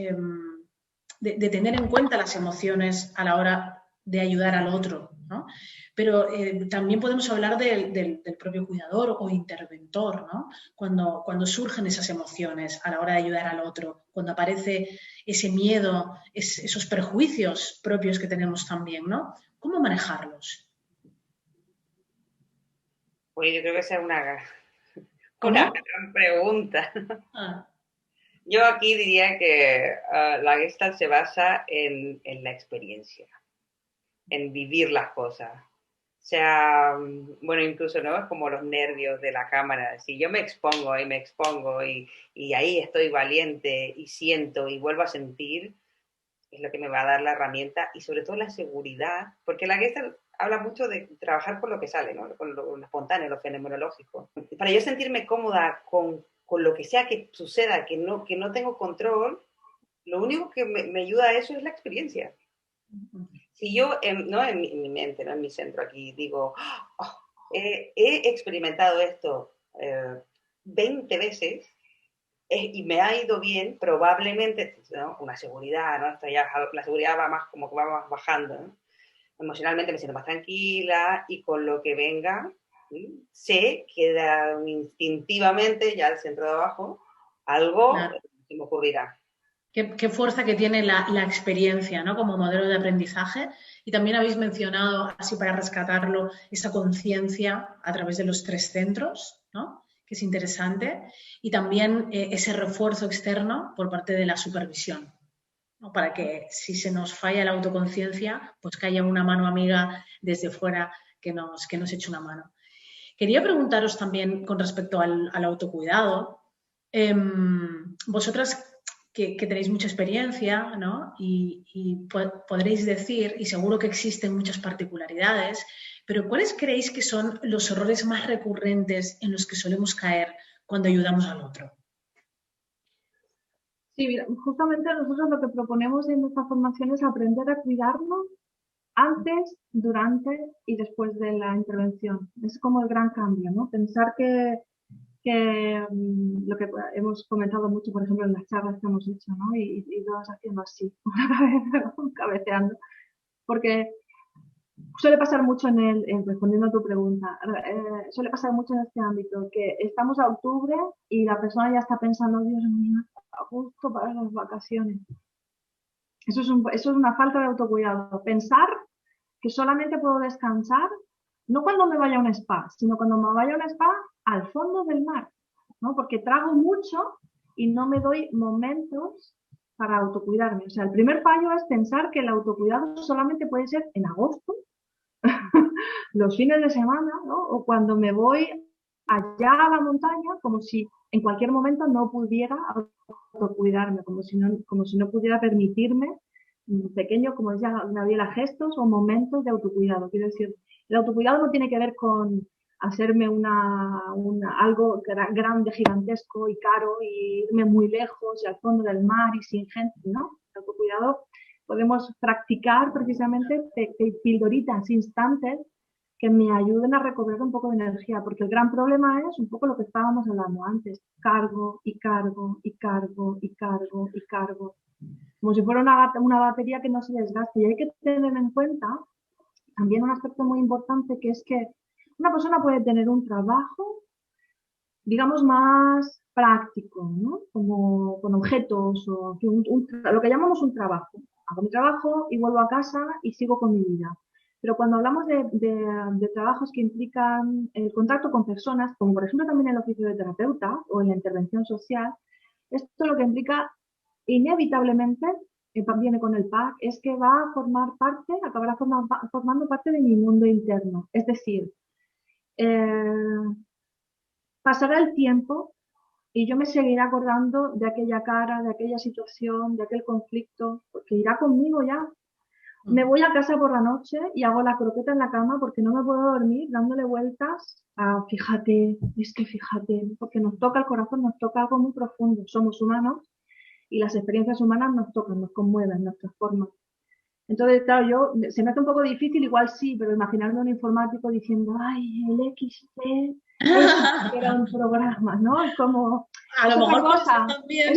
de tener en cuenta las emociones a la hora de ayudar al otro, ¿no? Pero también podemos hablar del propio cuidador o interventor, ¿no? Cuando surgen esas emociones a la hora de ayudar al otro, cuando aparece ese miedo, esos prejuicios propios que tenemos también, ¿no? ¿Cómo manejarlos? Pues yo creo que esa es una ¿Cómo? gran pregunta. Ah, Yo aquí diría que la Gestalt se basa en la experiencia, en vivir las cosas. O sea, bueno, incluso, ¿no? Es como los nervios de la cámara. Si yo me expongo y ahí estoy valiente y siento y vuelvo a sentir, es lo que me va a dar la herramienta y sobre todo la seguridad, porque la Gestalt habla mucho de trabajar con lo que sale, ¿no? Con lo espontáneo, lo fenomenológico. Para yo sentirme cómoda con lo que sea que suceda, que no tengo control, lo único que me ayuda a eso es la experiencia. Si yo, ¿no? En mi mente, ¿no? En mi centro aquí, digo, oh, he experimentado esto 20 veces y me ha ido bien, probablemente, ¿no? Una seguridad, ¿no? Esto ya, la seguridad va más como que va más bajando, ¿no? Emocionalmente me siento más tranquila y con lo que venga, ¿sí? Sé que instintivamente, ya al centro de abajo, algo claro. se me ocurrirá. Qué fuerza que tiene la experiencia, ¿no? Como modelo de aprendizaje. Y también habéis mencionado, así para rescatarlo, esa conciencia a través de los 3 centros, ¿no? Que es interesante. Y también ese refuerzo externo por parte de la supervisión, ¿no? Para que si se nos falla la autoconciencia, pues que haya una mano amiga desde fuera que nos eche una mano. Quería preguntaros también con respecto al autocuidado. Vosotras que tenéis mucha experiencia, ¿no? Y podréis decir, y seguro que existen muchas particularidades, pero ¿cuáles creéis que son los errores más recurrentes en los que solemos caer cuando ayudamos al otro? Sí, mira, justamente nosotros lo que proponemos en nuestra formación es aprender a cuidarnos antes, durante y después de la intervención. Es como el gran cambio, ¿no? Pensar que lo que hemos comentado mucho, por ejemplo, en las charlas que hemos hecho, ¿no? Y todos haciendo así, cabeceando, porque suele pasar mucho respondiendo a tu pregunta, suele pasar mucho en este ámbito, que estamos a octubre y la persona ya está pensando, Dios mío, justo para las vacaciones. Eso es una falta de autocuidado. Pensar que solamente puedo descansar, no cuando me vaya a un spa, sino cuando me vaya a un spa al fondo del mar, ¿no? Porque trago mucho y no me doy momentos para autocuidarme. O sea, el primer fallo es pensar que el autocuidado solamente puede ser en agosto, los fines de semana, ¿no? O cuando me voy allá a la montaña, como si en cualquier momento no pudiera autocuidarme, como si no pudiera permitirme pequeños, como decía Gabriela, gestos o momentos de autocuidado. Quiero decir, el autocuidado no tiene que ver con hacerme algo grande, gigantesco y caro y irme muy lejos y al fondo del mar y sin gente, ¿no? El autocuidado podemos practicar precisamente pildoritas, instantes que me ayuden a recobrar un poco de energía, porque el gran problema es un poco lo que estábamos hablando antes, cargo y cargo y cargo y cargo y cargo, como si fuera una batería que no se desgaste. Y hay que tener en cuenta también un aspecto muy importante, que es que una persona puede tener un trabajo, digamos, más práctico, ¿no? Como con objetos o lo que llamamos un trabajo. Hago mi trabajo y vuelvo a casa y sigo con mi vida. Pero cuando hablamos de trabajos que implican el contacto con personas, como por ejemplo también el oficio de terapeuta o en la intervención social, esto lo que implica inevitablemente, viene con el PAC, es que va a formar parte, acabará formando parte de mi mundo interno. Es decir, eh, pasará el tiempo y yo me seguiré acordando de aquella cara, de aquella situación, de aquel conflicto, porque irá conmigo ya. Me voy a casa por la noche y hago la croqueta en la cama porque no me puedo dormir dándole vueltas a fíjate, es que fíjate, porque nos toca el corazón, nos toca algo muy profundo. Somos humanos y las experiencias humanas nos tocan, nos conmueven, nos transforman. Entonces, claro, se me hace un poco difícil, igual sí, pero imaginarme un informático diciendo, ay, el XP, eso era un programa, ¿no? Es como, A es lo otra mejor por eso cosa, también.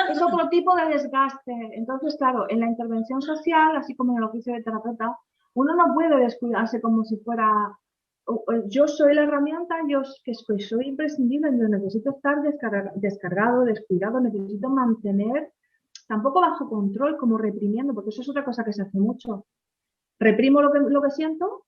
es otro tipo de desgaste. Entonces, claro, en la intervención social, así como en el oficio de terapeuta, uno no puede descuidarse como si fuera, yo soy la herramienta, soy imprescindible, yo necesito estar descargado, descuidado, necesito mantener tampoco bajo control, como reprimiendo, porque eso es otra cosa que se hace mucho. Reprimo lo que siento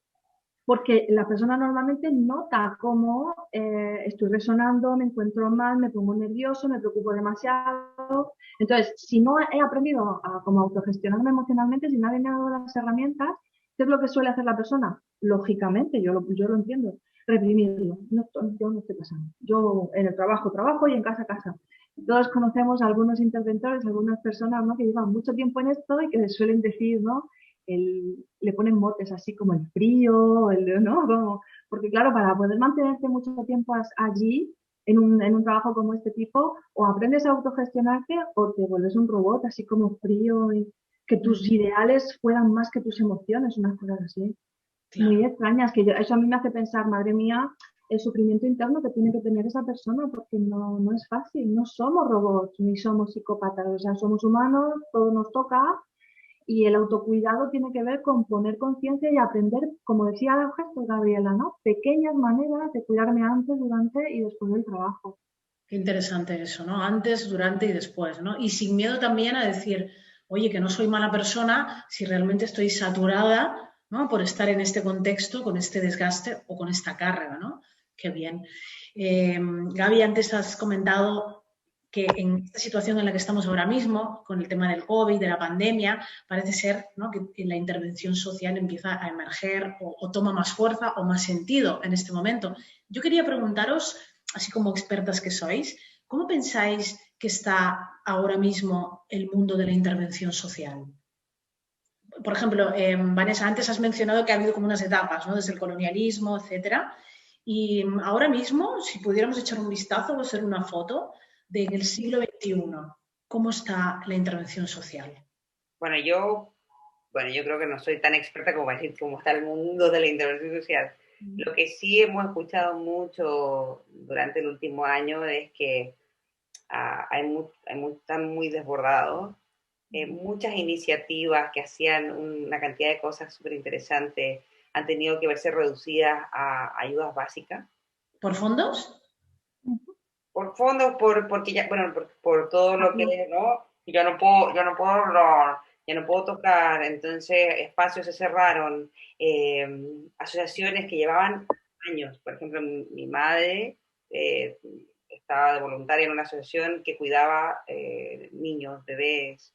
porque la persona normalmente nota cómo estoy resonando, me encuentro mal, me pongo nervioso, me preocupo demasiado. Entonces, si no he aprendido a como autogestionarme emocionalmente, si nadie me ha dado las herramientas, ¿qué es lo que suele hacer la persona? Lógicamente, yo lo entiendo, reprimirlo. No, yo no estoy pasando. Yo en el trabajo, trabajo y en casa, casa. Todos conocemos a algunos interventores, algunas personas, ¿no?, que llevan mucho tiempo en esto y que suelen decir, ¿no?, le ponen motes así como el frío, ¿no? Porque claro, para poder mantenerte mucho tiempo allí, en un trabajo como este tipo, o aprendes a autogestionarte o te vuelves un robot así como frío y que tus ideales fueran más que tus emociones, unas cosas así. Muy Claro. extrañas, eso a mí me hace pensar, madre mía, el sufrimiento interno que tiene que tener esa persona, porque no es fácil, no somos robots, ni somos psicópatas, o sea, somos humanos, todo nos toca, y el autocuidado tiene que ver con poner conciencia y aprender, como decía el gesto Gabriela, ¿no? Pequeñas maneras de cuidarme antes, durante y después del trabajo. Qué interesante eso, ¿no? Antes, durante y después, ¿no? Y sin miedo también a decir, oye, que no soy mala persona si realmente estoy saturada, ¿no? Por estar en este contexto, con este desgaste o con esta carga, ¿no? Qué bien. Gaby, antes has comentado que en esta situación en la que estamos ahora mismo, con el tema del COVID, de la pandemia, parece ser, ¿no?, que la intervención social empieza a emerger o toma más fuerza o más sentido en este momento. Yo quería preguntaros, así como expertas que sois, ¿cómo pensáis que está ahora mismo el mundo de la intervención social? Por ejemplo, Vanessa, antes has mencionado que ha habido como unas etapas, ¿no?, desde el colonialismo, etcétera. Y ahora mismo, si pudiéramos echar un vistazo o hacer una foto de en el siglo XXI, ¿cómo está la intervención social? Bueno, yo creo que no soy tan experta como para decir cómo está el mundo de la intervención social. Lo que sí hemos escuchado mucho durante el último año es que están muy desbordados. Muchas iniciativas que hacían una cantidad de cosas súper interesantes han tenido que verse reducidas a ayudas básicas. ¿Por fondos? Por fondos, porque ya, bueno, por todo lo que, Apoyo. ¿no? Yo no puedo hablar, ya no puedo tocar, entonces espacios se cerraron, asociaciones que llevaban años, por ejemplo, mi madre eh, estaba de voluntaria en una asociación que cuidaba niños, bebés.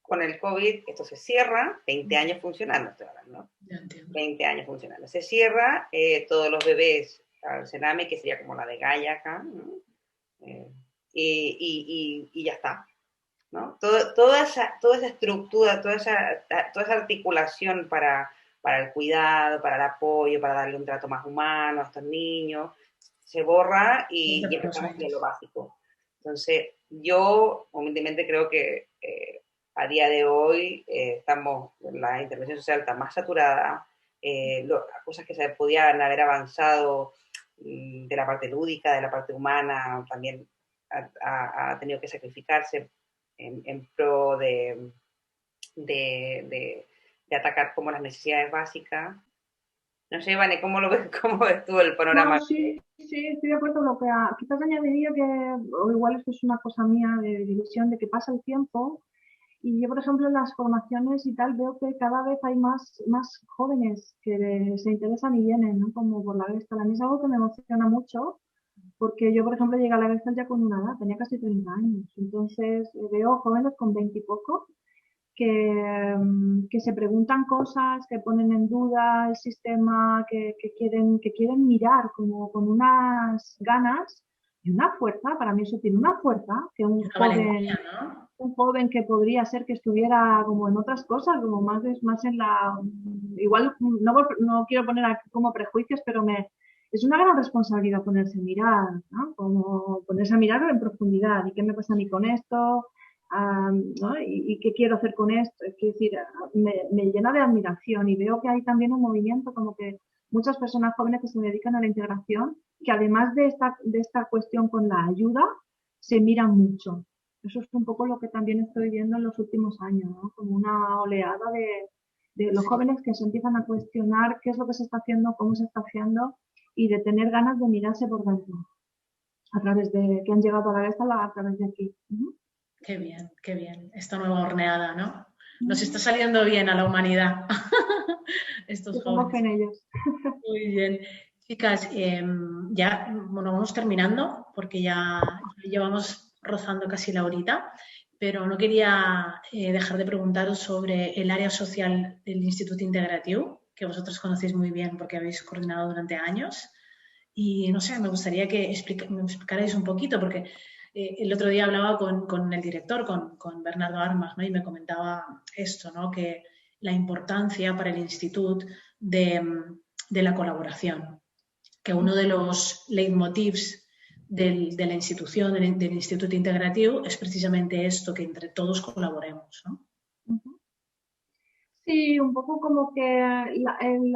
Con el COVID esto se cierra, 20 años funcionando, estoy hablando, ¿no? Ya entiendo. 20 años funcionando. Se cierra, todos los bebés al Sename, que sería como la de Gaia acá, ¿no? Eh, y ya está, ¿no? Toda esa estructura, toda esa articulación para el cuidado, para el apoyo, para darle un trato más humano a estos niños, se borra y Los empezamos con lo aires. básico. Entonces, yo humildemente creo que a día de hoy la intervención social está más saturada, las cosas que se podían haber avanzado de la parte lúdica, de la parte humana, también ha tenido que sacrificarse en pro de atacar como las necesidades básicas. No sé, Vane, cómo ves tú el No, panorama? sí, sí, estoy de acuerdo. Quizás añadiría que, o igual esto es una cosa mía de división, de que pasa el tiempo y yo, por ejemplo, en las formaciones y tal, veo que cada vez hay más jóvenes que se interesan y vienen, ¿no? Como por la Gestalt. A mí es algo que me emociona mucho, porque yo, por ejemplo, llegué a la Gestalt ya con una edad, tenía casi 30 años. Entonces, veo jóvenes con 20 y poco que se preguntan cosas, que ponen en duda el sistema, que quieren mirar como con unas ganas y una fuerza. Para mí eso tiene una fuerza que Una valentía, ¿no? un joven que podría ser que estuviera como en otras cosas, como más en la... Igual no quiero poner aquí como prejuicios, pero es una gran responsabilidad ponerse a mirar, ¿no? Como ponerse a mirar en profundidad. ¿Y qué me pasa a mí con esto? ¿No? Y qué quiero hacer con esto. Es decir, me llena de admiración y veo que hay también un movimiento como que muchas personas jóvenes que se dedican a la integración, que además de esta cuestión con la ayuda, se miran mucho. Eso es un poco lo que también estoy viendo en los últimos años, ¿no? Como una oleada de los Sí. jóvenes que se empiezan a cuestionar qué es lo que se está haciendo, cómo se está haciendo y de tener ganas de mirarse por dentro a través de que han llegado a la vez a través de aquí. Qué bien. Esta nueva horneada, ¿no? Nos está Uh-huh. saliendo bien a la humanidad, Yo estos tengo fe jóvenes. en ellos. Muy bien. Chicas, ya bueno, vamos terminando porque ya llevamos rozando casi la horita, pero no quería dejar de preguntaros sobre el área social del Instituto Integrativo, que vosotros conocéis muy bien porque habéis coordinado durante años. Y no sé, me gustaría que me explicarais un poquito, porque el otro día hablaba con el director, con Bernardo Armas, ¿no? Y me comentaba esto, ¿no? Que la importancia para el instituto de la colaboración, que uno de los leitmotivs de la institución, del Instituto Integrativo, es precisamente esto, que entre todos colaboremos, ¿no? Uh-huh. Sí, un poco como que el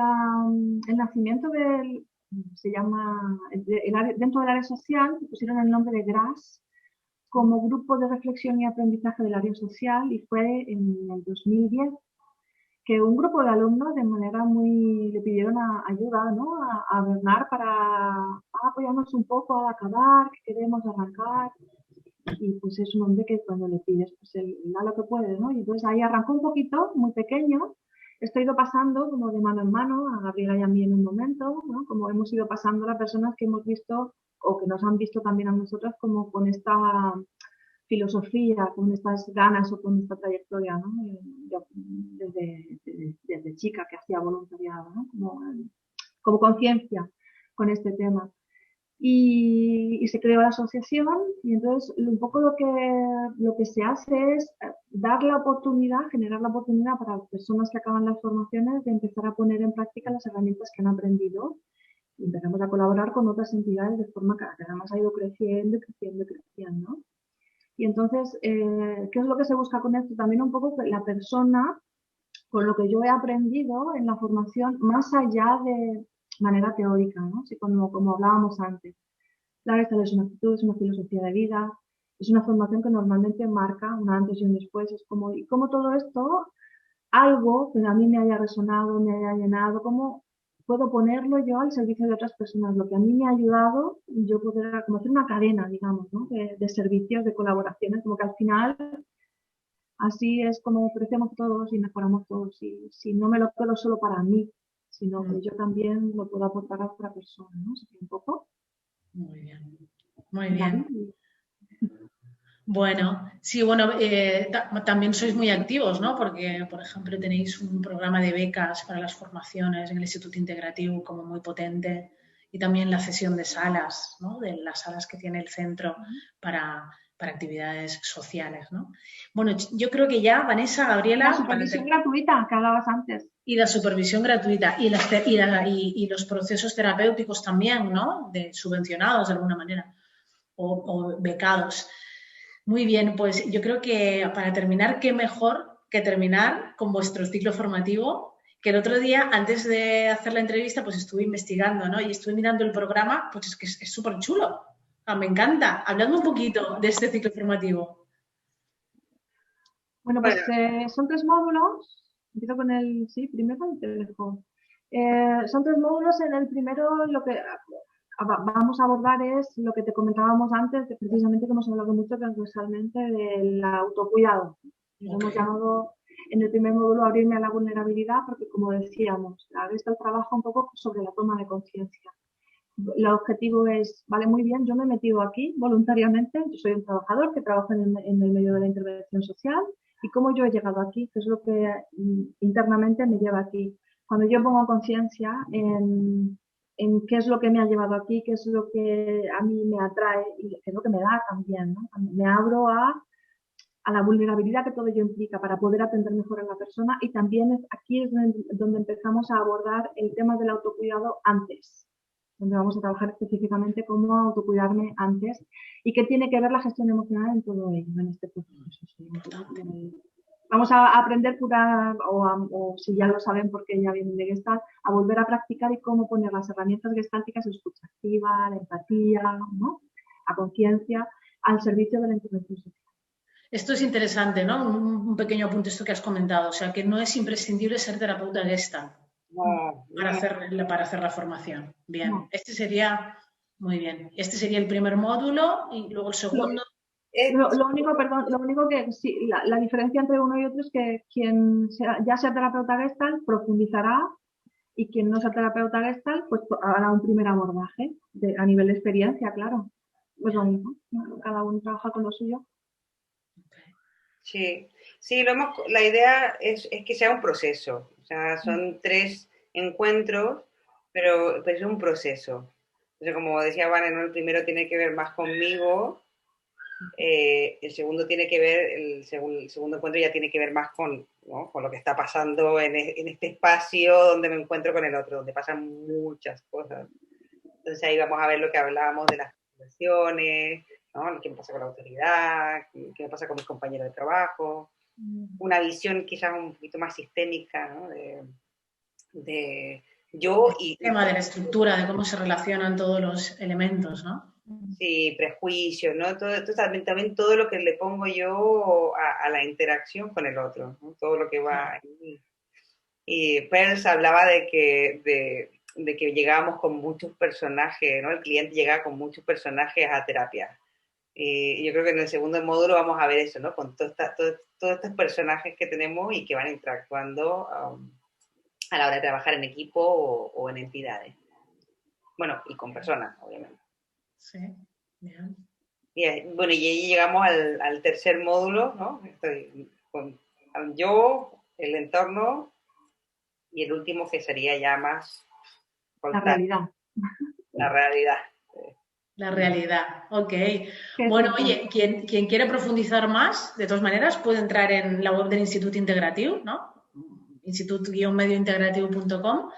nacimiento se llama, dentro del área social, pusieron el nombre de GRAS como Grupo de Reflexión y Aprendizaje del Área Social y fue en el 2010 que un grupo de alumnos de manera muy, le pidieron ayuda, ¿no? A Bernard para apoyarnos un poco a acabar, que queremos arrancar. Y pues es un hombre que cuando le pides, pues él da lo que puede, ¿no? Y entonces ahí arrancó un poquito, muy pequeño. Esto ha ido pasando como de mano en mano, a Gabriela y a mí en un momento, ¿no? Como hemos ido pasando a las personas que hemos visto o que nos han visto también a nosotras como con esta filosofía, con estas ganas o con esta trayectoria, ¿no? Desde chica que hacía voluntariado, ¿no? Como conciencia con este tema. Y se creó la asociación y entonces un poco lo que se hace es dar la oportunidad, generar la oportunidad para las personas que acaban las formaciones de empezar a poner en práctica las herramientas que han aprendido y empezamos a colaborar con otras entidades de forma que además ha ido creciendo, creciendo, creciendo, ¿no? Y entonces, ¿qué es lo que se busca con esto? También un poco que la persona, con lo que yo he aprendido en la formación, más allá de manera teórica, ¿no? Así como hablábamos antes. La Gestalt es una actitud, es una filosofía de vida, es una formación que normalmente marca un antes y un después. Es como, y como todo esto, algo que a mí me haya resonado, me haya llenado, cómo puedo ponerlo yo al servicio de otras personas. Lo que a mí me ha ayudado, yo poder como hacer una cadena, digamos, ¿no? de servicios, de colaboraciones, como que al final así es como crecemos todos y mejoramos todos. Y si no me lo quedo solo para mí, sino que Mm, yo también lo puedo aportar a otra persona, ¿no? Así que un poco, muy bien, muy bien. David. Bueno, sí, bueno, también sois muy activos, ¿no? Porque, por ejemplo, tenéis un programa de becas para las formaciones en el Instituto Integrativo como muy potente y también la cesión de salas, ¿no? De las salas que tiene el centro para actividades sociales, ¿no? Bueno, yo creo que ya, Vanessa, La Gabriela, supervisión gratuita que hablabas antes. y la supervisión gratuita y los procesos terapéuticos también, ¿no? Subvencionados de alguna manera o becados. Muy bien, pues yo creo que para terminar, qué mejor que terminar con vuestro ciclo formativo, que el otro día, antes de hacer la entrevista, pues estuve investigando, ¿no? Y estuve mirando el programa, pues es que es súper chulo. Me encanta. Hablando un poquito de este ciclo formativo. Bueno, Bueno, pues son tres módulos. Empiezo con sí, primero y te dejo. Son 3 módulos. En el primero lo que vamos a abordar es lo que te comentábamos antes, que precisamente que hemos hablado mucho transversalmente del autocuidado. Lo hemos llamado en el primer módulo abrirme a la vulnerabilidad, porque como decíamos, la Gestalt trabaja un poco sobre la toma de conciencia. El objetivo es, vale, muy bien, yo me he metido aquí voluntariamente, yo soy un trabajador que trabaja en el medio de la intervención social, y cómo yo he llegado aquí, qué es lo que internamente me lleva aquí. Cuando yo pongo conciencia en qué es lo que me ha llevado aquí, qué es lo que a mí me atrae y qué es lo que me da también, ¿no? Me abro a la vulnerabilidad que todo ello implica para poder atender mejor a la persona, y también aquí es donde empezamos a abordar el tema del autocuidado antes, donde vamos a trabajar específicamente cómo autocuidarme antes y qué tiene que ver la gestión emocional en todo ello, en este proceso. Vamos a aprender o si ya lo saben porque ya vienen de Gestalt, a volver a practicar y cómo poner las herramientas gestálticas, escucha activa, la empatía, ¿no? A conciencia, al servicio de la intervención social. Esto es interesante, ¿no? Un pequeño apunte esto que has comentado, o sea, que no es imprescindible ser terapeuta Gestalt para hacer la formación. Bien, no. Este sería, muy bien, este sería el primer módulo y luego el segundo. Lo único que sí, la diferencia entre uno y otro es que quien ya sea terapeuta Gestalt profundizará, y quien no sea terapeuta Gestalt pues hará un primer abordaje a nivel de experiencia, claro. Pues lo mismo, cada uno trabaja con lo suyo. Sí, sí, la idea es que sea un proceso, o sea, son 3 encuentros, pero es un proceso. Entonces, como decía Vane, ¿no? El primero tiene que ver más conmigo, el segundo tiene que ver, el segundo encuentro ya tiene que ver más con, ¿no? Con lo que está pasando en este espacio donde me encuentro con el otro, donde pasan muchas cosas. Entonces ahí vamos a ver lo que hablábamos de las situaciones, ¿no? ¿Qué me pasa con la autoridad? ¿Qué me pasa con mis compañeros de trabajo? Una visión quizás un poquito más sistémica, ¿no? de yo y... El tema de la estructura, de cómo se relacionan todos los elementos, ¿no? Sí, prejuicios, ¿no? También todo lo que le pongo yo a la interacción con el otro, ¿no? Todo lo que va ahí. Y Peirce hablaba de que llegábamos con muchos personajes, ¿no? El cliente llegaba con muchos personajes a terapia. Y yo creo que en el segundo módulo vamos a ver eso, ¿no? Con todos estos personajes que tenemos y que van interactuando a la hora de trabajar en equipo o en entidades. Bueno, y con personas, obviamente. Sí, bien. Bueno, y ahí llegamos al tercer módulo, ¿no? Estoy con yo, el entorno, y el último que sería ya más... La realidad. La realidad. La realidad, ok. Bueno, oye, quien quiere profundizar más, de todas maneras, puede entrar en la web del Instituto Integrativo, ¿no? institut-mediointegrativo.com.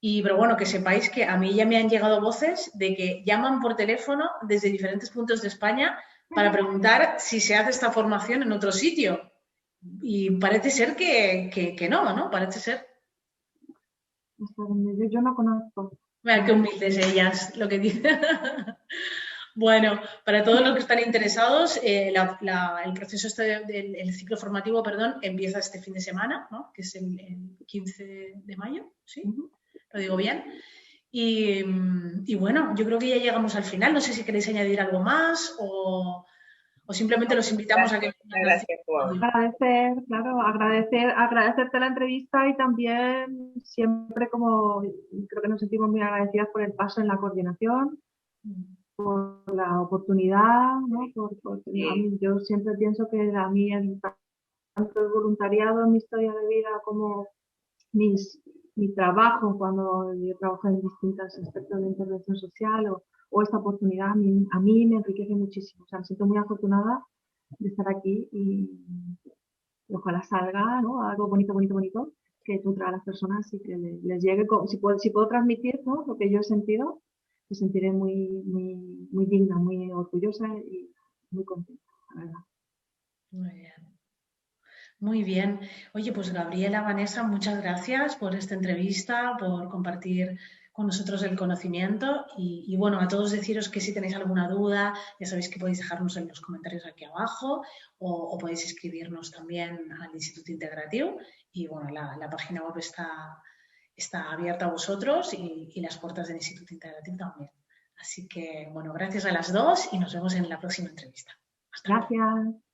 Pero bueno, que sepáis que a mí ya me han llegado voces de que llaman por teléfono desde diferentes puntos de España para preguntar si se hace esta formación en otro sitio. Y parece ser que no, ¿no? Parece ser. Yo no conozco. Mira, qué humildes ellas, lo que dicen. Bueno, para todos los que están interesados, el proceso el ciclo formativo, perdón, empieza este fin de semana, ¿no? Que es el 15 de mayo, ¿sí? ¿Lo digo bien? Y bueno, yo creo que ya llegamos al final. No sé si queréis añadir algo más o simplemente los invitamos a que... Gracias por... Agradecer, claro, agradecerte la entrevista, y también siempre creo que nos sentimos muy agradecidas por el paso en la coordinación, por la oportunidad, ¿no? Yo siempre pienso que a mí tanto el voluntariado en mi historia de vida como mi trabajo cuando yo trabajo en distintos aspectos de intervención social o esta oportunidad a mí me enriquece muchísimo. O sea, me siento muy afortunada de estar aquí y ojalá salga, ¿no? Algo bonito, que nutra a las personas y que les llegue, si puedo transmitir, ¿no? Lo que yo he sentido, me sentiré muy digna, muy orgullosa y muy contenta, la verdad. Muy bien. Muy bien. Oye, pues Gabriela, Vanessa, muchas gracias por esta entrevista, por compartir con nosotros el conocimiento y bueno, a todos deciros que si tenéis alguna duda, ya sabéis que podéis dejarnos en los comentarios aquí abajo o podéis escribirnos también al Instituto Integrativo y bueno, la página web está está abierta a vosotros y las puertas del Instituto Integrativo también. Así que, bueno, gracias a las dos y nos vemos en la próxima entrevista. Hasta luego. Gracias.